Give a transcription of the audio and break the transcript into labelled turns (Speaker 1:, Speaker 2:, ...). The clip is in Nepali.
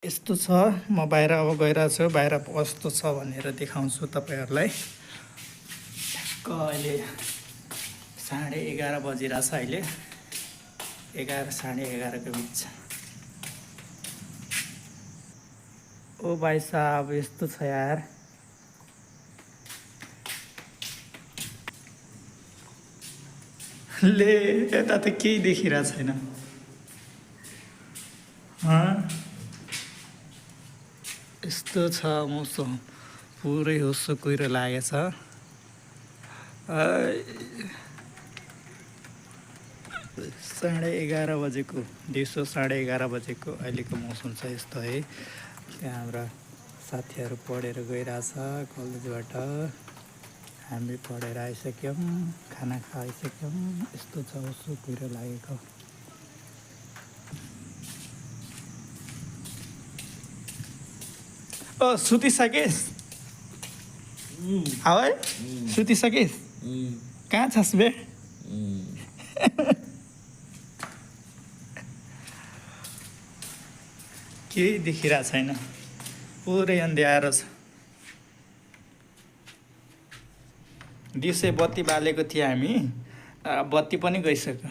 Speaker 1: यस्तो छ। म बाहिर अब गइरहेको छु। बाहिर कस्तो छ भनेर देखाउँछु तपाईँहरूलाई। ठ्याक्क अहिले 11:30 बजिरहेछ। अहिले 11 11:30 को बिच। ओ भाइ साहब यस्तो छ यार। ले यता त केही देखिरहेको छैन। यस्तो छ मौसम। पुरै होसो कुहिरो लागेछ। 11:30 बजेको, दिउँसो 11:30 बजेको अहिलेको मौसम छ यस्तो है। त्यहाँ हाम्रा साथीहरू पढेर गइरहेछ कलेजबाट। हामी पढेर आइसक्यौँ, खाना खाइसक्यौँ। यस्तो छ होसो कुहिरो लागेको। सुतिसकेस्? हावै सुतिसकेस्? कहाँ छस् बे? केही देखिरहेको छैन। पुरै अन्ध्यारो छ। दिउँसै बत्ती बालेको थियो हामी, बत्ती पनि गइसक्यो।